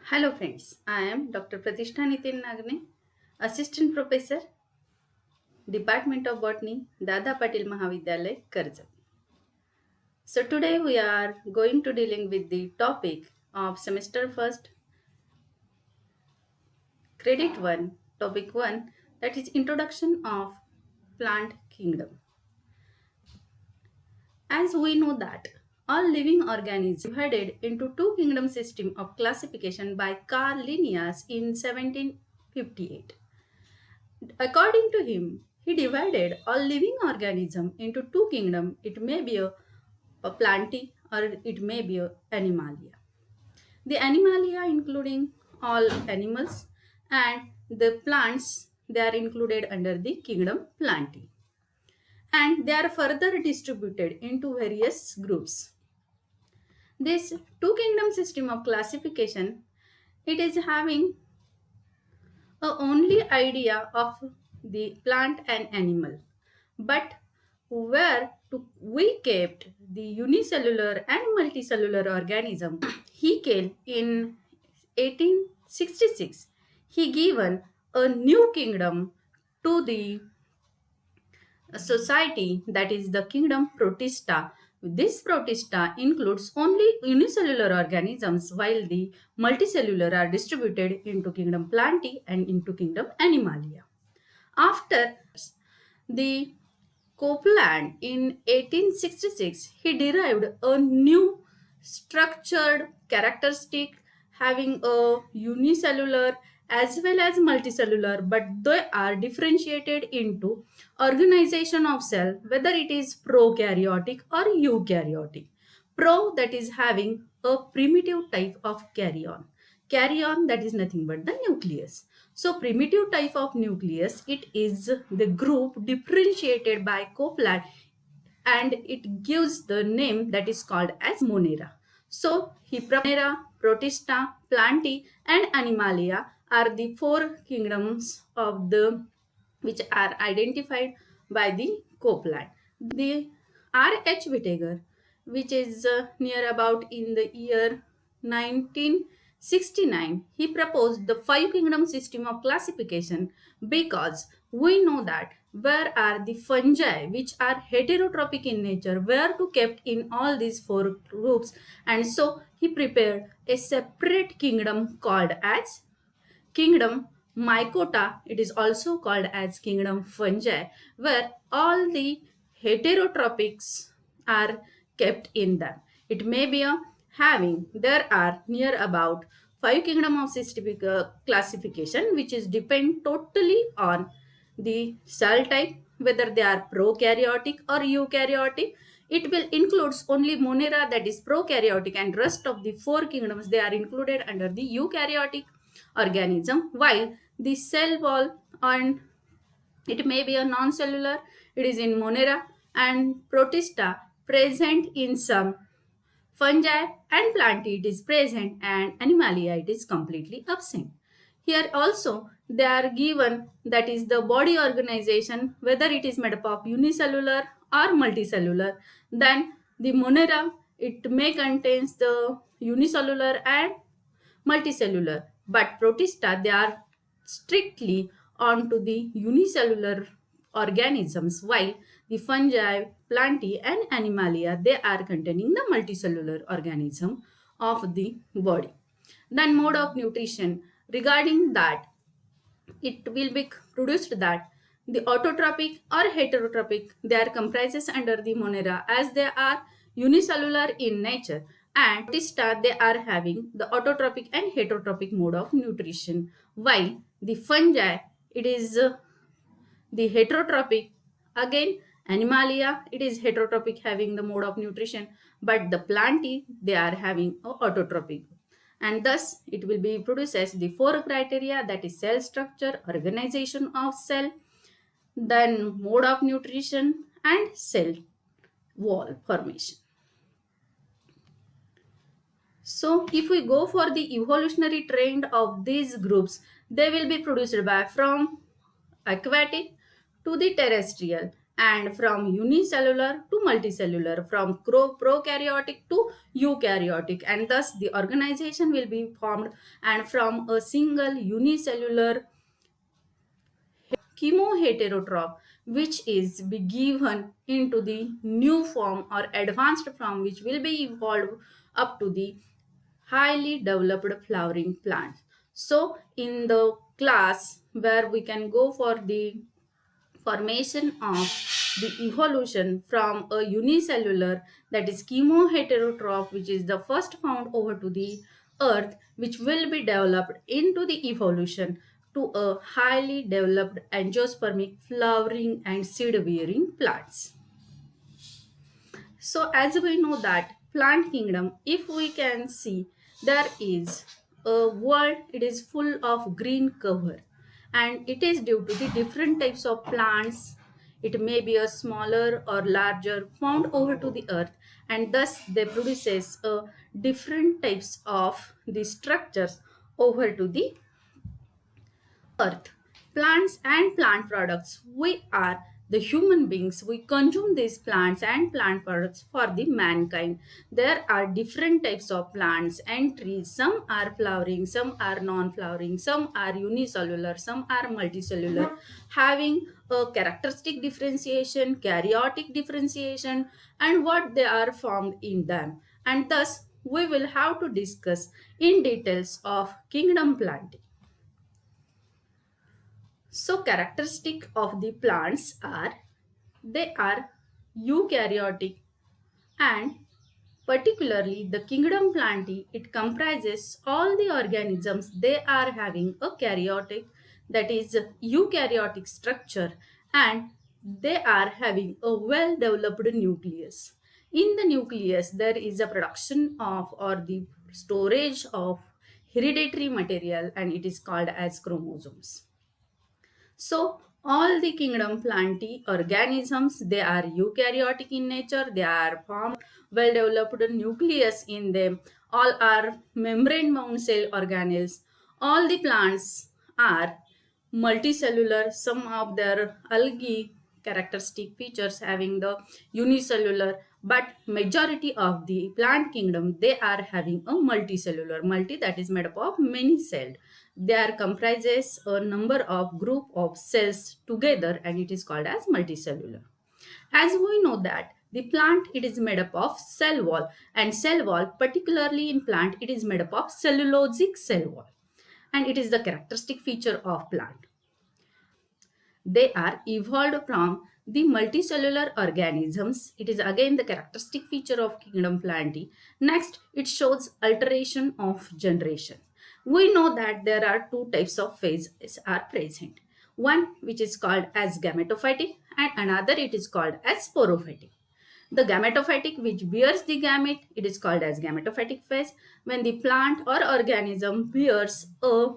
Hello friends, I am Dr. Pratishtha Nitin Nagne, Assistant Professor, Department of Botany, Dada Patil Mahavidyalay, Karjat. So today we are going to dealing with the topic of semester first, credit 1, topic 1, that is introduction of plant kingdom. As we know that all living organisms divided into two kingdom system of classification by Carl Linnaeus in 1758. According to him, he divided all living organisms into two kingdoms. It may be a plantae or it may be a animalia. The animalia including all animals and the plants they are included under the kingdom plantae. And they are further distributed into various groups. This two kingdom system of classification it is having a only idea of the plant and animal, but where we kept the unicellular and multicellular organism. He came in 1866. He given a new kingdom to the society, that is the kingdom Protista. This Protista includes only unicellular organisms while the multicellular are distributed into kingdom Plantae and into kingdom Animalia. After the Copeland in 1866, he derived a new structured characteristic having a unicellular as well as multicellular, but they are differentiated into organization of cell, whether it is prokaryotic or eukaryotic. Pro, that is having a primitive type of carrion. Carrion, that is nothing but the nucleus. So primitive type of nucleus, it is the group differentiated by Copeland and it gives the name that is called as Monera. So Monera, Protista, Plantae and Animalia are the four kingdoms of the which are identified by the Copeland. The R.H. Whittaker, which is near about in the year 1969, he proposed the five kingdom system of classification because we know that where are the fungi which are heterotrophic in nature were to kept in all these four groups, and so he prepared a separate kingdom called as kingdom Mycota. It is also called as kingdom fungi, where all the heterotrophics are kept in them. It may be a having there are near about five kingdom of systemic classification, which is depend totally on the cell type, whether they are prokaryotic or eukaryotic. It will includes only Monera, that is prokaryotic, and rest of the four kingdoms they are included under the eukaryotic organism, while the cell wall and it may be a non-cellular, it is in Monera, and Protista present in some fungi, and Plantae it is present, and Animalia it is completely absent. Here also they are given, that is the body organization, whether it is made up of unicellular or multicellular. Then the Monera it may contains the unicellular and multicellular, but Protista they are strictly onto the unicellular organisms, while the fungi, Plantae and Animalia they are containing the multicellular organism of the body. Then mode of nutrition, regarding that it will be produced that the autotrophic or heterotrophic they are comprises under the Monera as they are unicellular in nature, and Protista they are having the autotrophic and heterotrophic mode of nutrition, while the fungi it is the heterotrophic. Again Animalia it is heterotrophic having the mode of nutrition, but the Plantae they are having a autotrophic, and thus it will be produced as the four criteria, that is cell structure, organization of cell, then mode of nutrition and cell wall formation. So if we go for the evolutionary trend of these groups, they will be produced by from aquatic to the terrestrial, and from unicellular to multicellular, from prokaryotic to eukaryotic, and thus the organization will be formed and from a single unicellular chemoheterotroph, which is be given into the new form or advanced form, which will be evolved up to the highly developed flowering plants. So in the class where we can go for the formation of the evolution from a unicellular, that is chemoheterotroph, which is the first found over to the earth, which will be developed into the evolution to a highly developed angiospermic flowering and seed bearing plants. So as we know that plant kingdom, if we can see, there is a world, it is full of green cover, and it is due to the different types of plants. It may be a smaller or larger found over to the earth, and thus they produces different types of the structures over to the earth. Plants and plant products, we are the human beings, we consume these plants and plant products for the mankind. There are different types of plants and trees. Some are flowering, some are non-flowering, some are unicellular, some are multicellular, having a characteristic differentiation, karyotic differentiation, and what they are formed in them. And thus we will have to discuss in details of kingdom planting. So characteristic of the plants are, they are eukaryotic, and particularly the kingdom plantae, it comprises all the organisms, they are having a karyotic, that is eukaryotic structure, and they are having a well developed nucleus. In the nucleus there is a production of or the storage of hereditary material, and it is called as chromosomes. So all the kingdom plantae organisms, they are eukaryotic in nature, they are formed well developed nucleus in them, all are membrane bound cell organelles. All the plants are multicellular, some of their algae characteristic features having the unicellular, but majority of the plant kingdom, they are having a multicellular, multi that is made up of many celled. They are comprises a number of group of cells together, and it is called as multicellular. As we know that the plant, it is made up of cell wall, and cell wall particularly in plant, it is made up of cellulosic cell wall, and it is the characteristic feature of plant. They are evolved from the multicellular organisms. It is again the characteristic feature of kingdom plantae. Next, it shows alteration of generation. We know that there are two types of phases are present. One which is called as gametophytic, and another it is called as sporophytic. The gametophytic, which bears the gamete, it is called as gametophytic phase. When the plant or organism bears a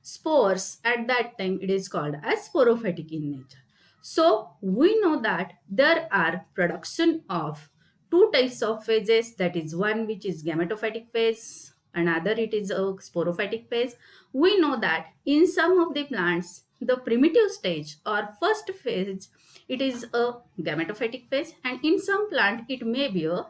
spores, at that time it is called as sporophytic in nature. So we know that there are production of two types of phases, that is one which is gametophytic phase, another it is a sporophytic phase. We know that in some of the plants, the primitive stage or first phase, it is a gametophytic phase, and in some plant it may be a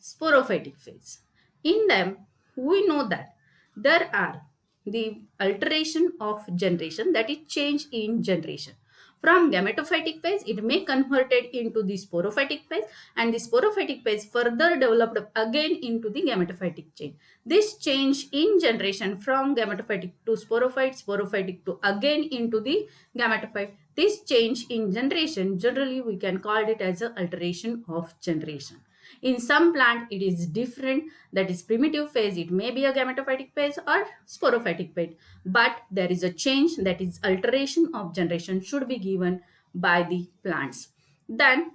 sporophytic phase. In them we know that there are the alteration of generation, that is change in generation. From gametophytic phase, it may converted into the sporophytic phase, and the sporophytic phase further developed again into the gametophytic chain. This change in generation from gametophytic to sporophyte, sporophytic to again into the gametophyte, this change in generation, generally we can call it as an alteration of generation. In some plant, it is different, that is primitive phase, it may be a gametophytic phase or sporophytic phase, but there is a change, that is alteration of generation should be given by the plants. Then,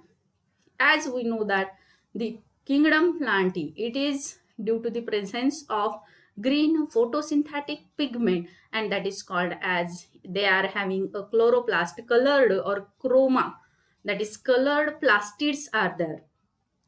as we know that the kingdom plantae, it is due to the presence of green photosynthetic pigment, and that is called as, they are having a chloroplast colored or chroma, that is colored plastids are there,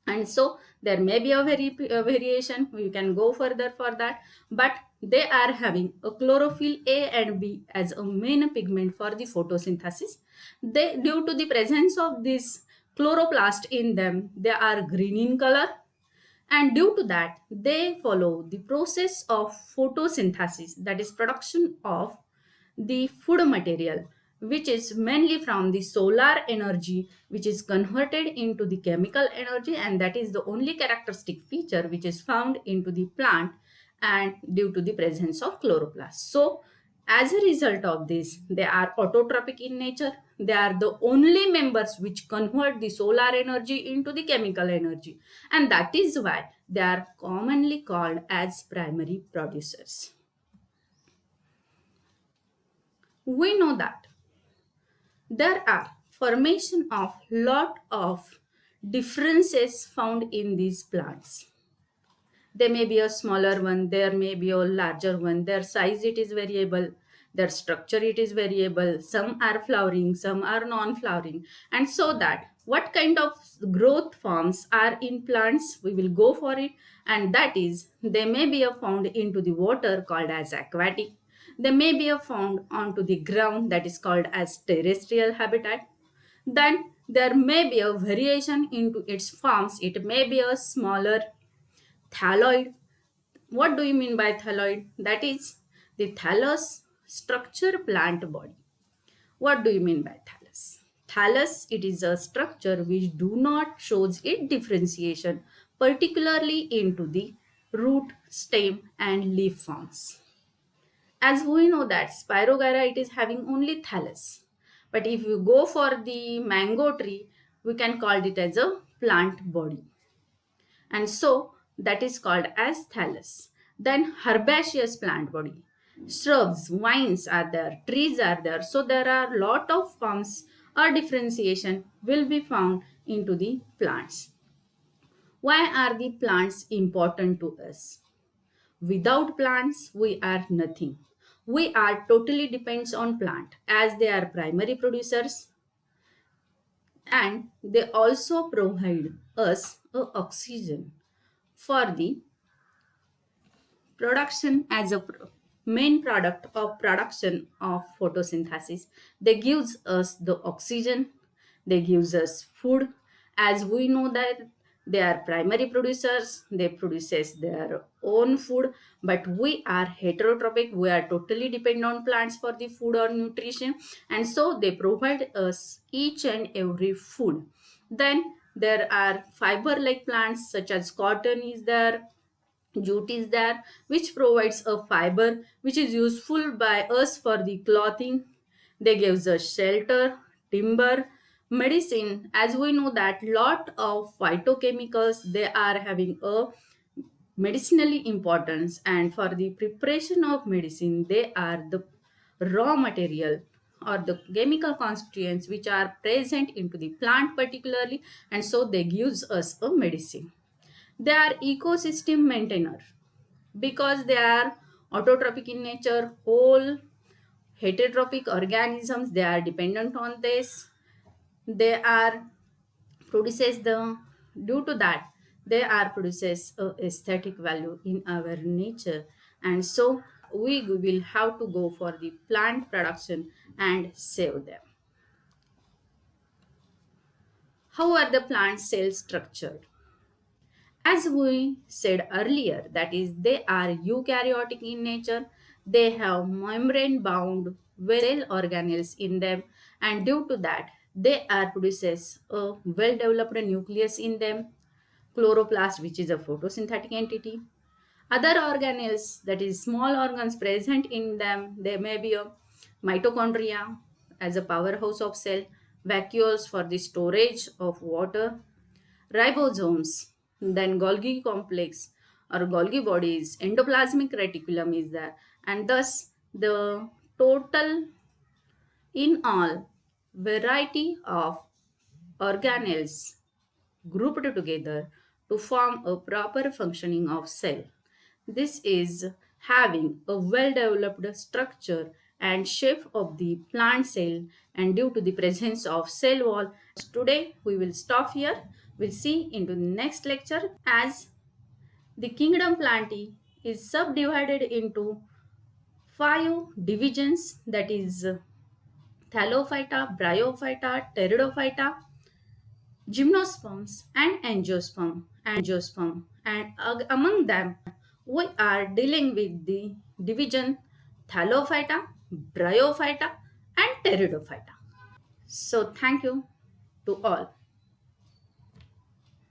and so There may be a variation, we can go further for that, but they are having a chlorophyll A and B as a main pigment for the photosynthesis. They, due to the presence of this chloroplast in them, they are green in color, and due to that they follow the process of photosynthesis, that is production of the food material, which is mainly from the solar energy, which is converted into the chemical energy, and that is the only characteristic feature which is found into the plant, and due to the presence of chloroplast. So as a result of this, they are autotrophic in nature. They are the only members which convert the solar energy into the chemical energy, and that is why they are commonly called as primary producers. We know that there are formation of lot of differences found in these plants. There may be a smaller one, there may be a larger one, their size it is variable, their structure it is variable, some are flowering, some are non-flowering, and so that what kind of growth forms are in plants, we will go for it, and that is they may be found into the water called as aquatic, they may be found onto the ground, that is called as terrestrial habitat. Then there may be a variation into its forms, it may be a smaller thalloid. What do you mean by thalloid? That is the thallus structure plant body. What do you mean by thallus? Thallus, it is a structure which do not shows its differentiation, particularly into the root, stem and leaf forms. As we know that Spirogyra, it is having only thallus. But if you go for the mango tree, we can call it as a plant body. And so that is called as thallus. Then herbaceous plant body. Shrubs, vines are there, trees are there. So there are lot of forms or differentiation will be found into the plants. Why are the plants important to us? Without plants, we are nothing. We are totally depends on plant as they are primary producers, and they also provide us oxygen for the production as a main product of production of photosynthesis. They gives us the oxygen, they gives us food. As we know that they are primary producers, they produces their own food, but we are heterotrophic, we are totally dependent on plants for the food or nutrition, and so they provide us each and every food. Then there are fiber like plants such as cotton is there, jute is there, which provides a fiber which is useful by us for the clothing. They gives us shelter, timber, medicine. As we know that lot of phytochemicals, they are having a medicinally importance, and for the preparation of medicine they are the raw material or the chemical constituents which are present into the plant particularly, and so they gives us a medicine. They are ecosystem maintainer because they are autotrophic in nature. Whole heterotrophic organisms, they are dependent on this. They are produces the, due to that they are produces a aesthetic value in our nature, and so we will have to go for the plant production and save them. How are the plant cells structured? As we said earlier, that is, they are eukaryotic in nature. They have membrane bound cell organelles in them, and due to that, they are produces a well developed nucleus in them, chloroplast, which is a photosynthetic entity. Other organelles, that is, small organs present in them, there may be a mitochondria as a powerhouse of cell, vacuoles for the storage of water, ribosomes, then Golgi complex or Golgi bodies, endoplasmic reticulum is there, and thus the total in all variety of organelles grouped together to form a proper functioning of cell. This is having a well developed structure and shape of the plant cell, and due to the presence of cell wall. Today we will stop here. We'll see into the next lecture as the kingdom Plantae is subdivided into five divisions, that is Thallophyta, Bryophyta, Pteridophyta, Gymnosperms and Angiosperm. And among them, we are dealing with the division Thallophyta, Bryophyta and Pteridophyta. So thank you to all.